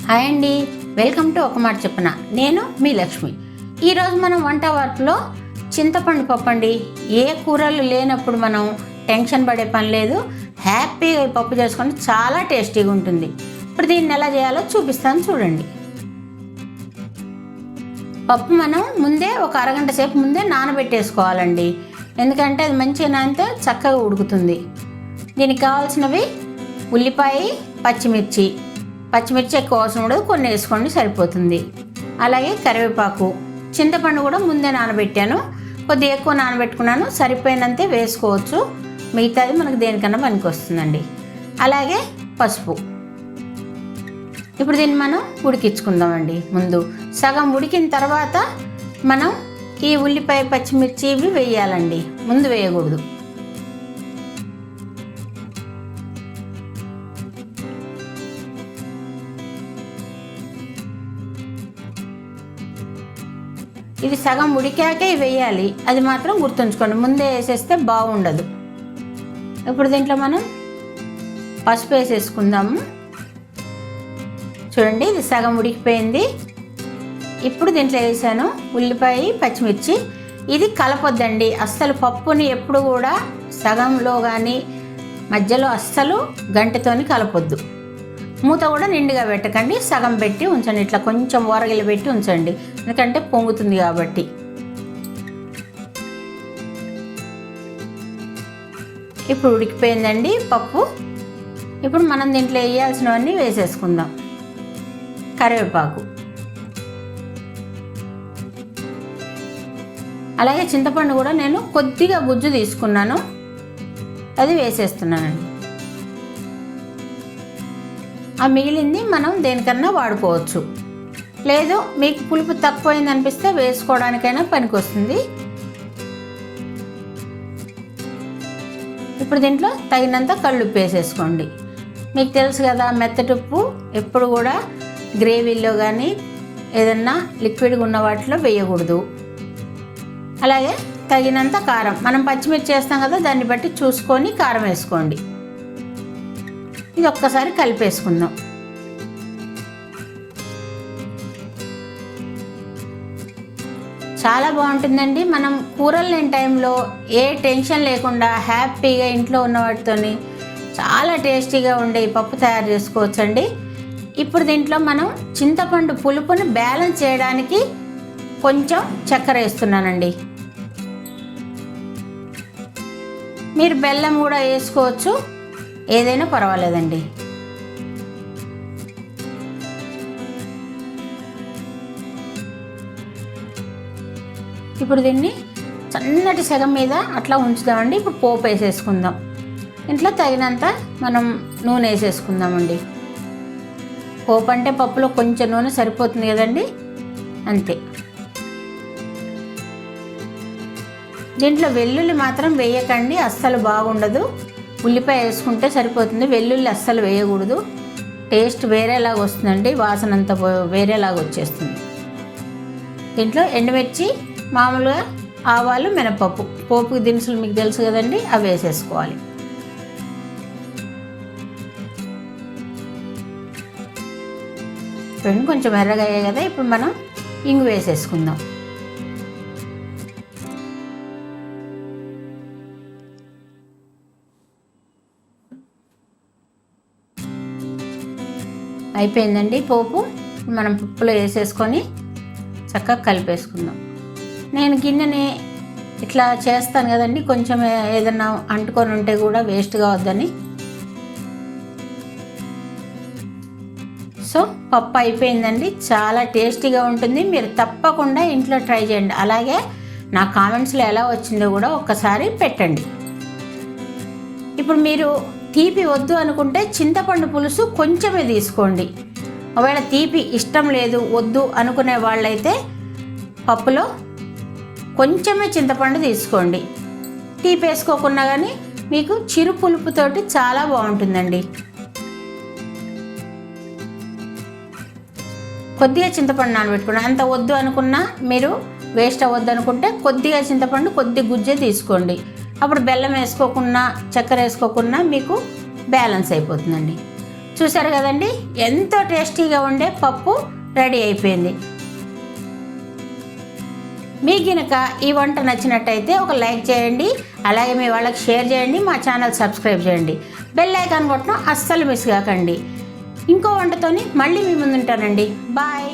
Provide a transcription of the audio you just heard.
Hi అండి, welcome to ఒక మాట చెప్పన. నేను మీ లక్ష్మి. ఈరోజు మనం వంట వర్క్లో చింతపండు పప్పు అండి. ఏ కూరలు లేనప్పుడు మనం టెన్షన్ పడే పని లేదు, హ్యాపీగా ఈ పప్పు చేసుకొని చాలా టేస్టీగా ఉంటుంది. ఇప్పుడు దీన్ని ఎలా చేయాలో చూపిస్తాను చూడండి. పప్పు మనం ముందే ఒక అరగంట సేపు ముందే నానబెట్టేసుకోవాలండి, ఎందుకంటే అది మంచిగా నానితే చక్కగా ఉడుకుతుంది. దీనికి కావాల్సినవి ఉల్లిపాయ, పచ్చిమిర్చి ఎక్కువ అవసరం ఉండదు, కొన్ని వేసుకోండి సరిపోతుంది. అలాగే కరివేపాకు, చింతపండు కూడా ముందే నానబెట్టాను, కొద్దిగా ఎక్కువ నానబెట్టుకున్నాను, సరిపోయినంతే వేసుకోవచ్చు, మిగతాది మనకు దేనికన్నా పనికి వస్తుందండి. అలాగే పసుపు. ఇప్పుడు దీన్ని మనం ఉడికించుకుందామండి. ముందు సగం ఉడికిన తర్వాత మనం ఈ ఉల్లిపాయ, పచ్చిమిర్చి ఇవి వేయాలండి, ముందు వేయకూడదు. ఇది సగం ఉడికాకే వేయాలి, అది మాత్రం గుర్తుంచుకోండి, ముందే వేసేస్తే బాగుండదు. ఇప్పుడు దీంట్లో మనం పసుపు వేసేసుకుందాము. చూడండి, ఇది సగం ఉడికిపోయింది. ఇప్పుడు దీంట్లో వేసాను ఉల్లిపాయ, పచ్చిమిర్చి. ఇది కలపొద్దండి అస్సలు, పప్పుని ఎప్పుడు కూడా సగంలో కానీ మధ్యలో అస్సలు గంటతోని కలపొద్దు. మూత కూడా నిండుగా పెట్టకండి, సగం పెట్టి ఉంచండి, ఇట్లా కొంచెం ఓరగిలి పెట్టి ఉంచండి, ఎందుకంటే పొంగుతుంది కాబట్టి. ఇప్పుడు ఉడికిపోయిందండి పప్పు. ఇప్పుడు మనం దీంట్లో వేయాల్సినవన్నీ వేసేసుకుందాం. కరివేపాకు, అలాగే చింతపండు కూడా నేను కొద్దిగా గుజ్జు తీసుకున్నాను, అది వేసేస్తున్నానండి. ఆ మిగిలింది మనం దేనికన్నా వాడుకోవచ్చు, లేదు మీకు పులుపు తక్కువైంది అనిపిస్తే వేసుకోవడానికైనా పనికొస్తుంది. ఇప్పుడు దీంట్లో తగినంత కళ్ళుప్పు వేసేసుకోండి. మీకు తెలుసు కదా, మెత్తటుప్పు ఎప్పుడు కూడా గ్రేవీలో కానీ ఏదన్నా లిక్విడ్గా ఉన్న వాటిలో వేయకూడదు. అలాగే తగినంత కారం, మనం పచ్చిమిర్చి వేస్తాం కదా, దాన్ని బట్టి చూసుకొని కారం వేసుకోండి. ఇది ఒక్కసారి కలిపేసుకుందాం. చాలా బాగుంటుందండి. మనం కూరలు లేని టైంలో ఏ టెన్షన్ లేకుండా హ్యాపీగా ఇంట్లో ఉన్న వాటితోని చాలా టేస్టీగా ఉండే ఈ పప్పు తయారు చేసుకోవచ్చండి. ఇప్పుడు దీంట్లో మనం చింతపండు పులుపుని బ్యాలెన్స్ చేయడానికి కొంచెం చక్కెర వేస్తున్నానండి. మీరు బెల్లం కూడా వేసుకోవచ్చు, ఏదైనా పర్వాలేదండి. ఇప్పుడు దీన్ని సన్నటి సగం మీద అట్లా ఉంచుదామండి. ఇప్పుడు పోపు వేసేసుకుందాం. ఇంట్లో తగినంత మనం నూనె వేసేసుకుందామండి. పోపు అంటే పప్పులో కొంచెం నూనె సరిపోతుంది కదండి, అంతే. దీంట్లో వెల్లుల్లి మాత్రం వేయకండి, అస్సలు బాగుండదు. ఉల్లిపాయ వేసుకుంటే సరిపోతుంది, వెల్లుల్లి అస్సలు వేయకూడదు, టేస్ట్ వేరేలాగా వస్తుందండి, వాసన అంతా వేరేలాగా వచ్చేస్తుంది. దీంట్లో ఎండుమిర్చి, మామూలుగా ఆవాలు, మినపప్పు, పోపు దినుసులు మీకు తెలుసు కదండి, అవి వేసేసుకోవాలి. కొంచెం ఎర్రగా అయ్యాయి కదా, ఇప్పుడు మనం ఇంగు వేసేసుకుందాం. అయిపోయిందండి పోపు. మనం పప్పులో వేసేసుకొని చక్కగా కలిపేసుకుందాం. నేను గిన్నెని ఇట్లా చేస్తాను కదండి, కొంచెం ఏదన్నా అంటుకొని ఉంటే కూడా వేస్ట్ కావద్దని. సో పప్పు అయిపోయిందండి, చాలా టేస్టీగా ఉంటుంది. మీరు తప్పకుండా ఇంట్లో ట్రై చేయండి. అలాగే నా కామెంట్స్లో ఎలా వచ్చిందో కూడా ఒక్కసారి పెట్టండి. ఇప్పుడు మీరు తీపి వద్దు అనుకుంటే చింతపండు పులుసు కొంచెమే తీసుకోండి. ఒకవేళ తీపి ఇష్టం లేదు, వద్దు అనుకునే వాళ్ళైతే పప్పులో కొంచెమే చింతపండు తీసుకోండి. తీపి వేసుకోకుండా కానీ మీకు చిరు పులుపుతోటి చాలా బాగుంటుందండి. కొద్దిగా చింతపండు నానబెట్టుకోండి. అంత వద్దు అనుకున్నా, మీరు వేస్ట్ అవ్వద్దు అనుకుంటే కొద్దిగా చింతపండు, కొద్ది గుజ్జే తీసుకోండి. అప్పుడు బెల్లం వేసుకోకుండా, చక్కెర వేసుకోకుండా మీకు బ్యాలెన్స్ అయిపోతుందండి. చూసారు కదండి, ఎంతో టేస్టీగా ఉండే పప్పు రెడీ అయిపోయింది. మీకు గనుక ఈ వంట నచ్చినట్టయితే ఒక లైక్ చేయండి, అలాగే మీ వాళ్ళకి షేర్ చేయండి, మా ఛానల్ సబ్స్క్రైబ్ చేయండి, బెల్ ఐకాన్ కొట్టడం అస్సలు మిస్ కాకండి. ఇంకో వంటతోని మళ్ళీ మీ ముందుంటానండి. బాయ్.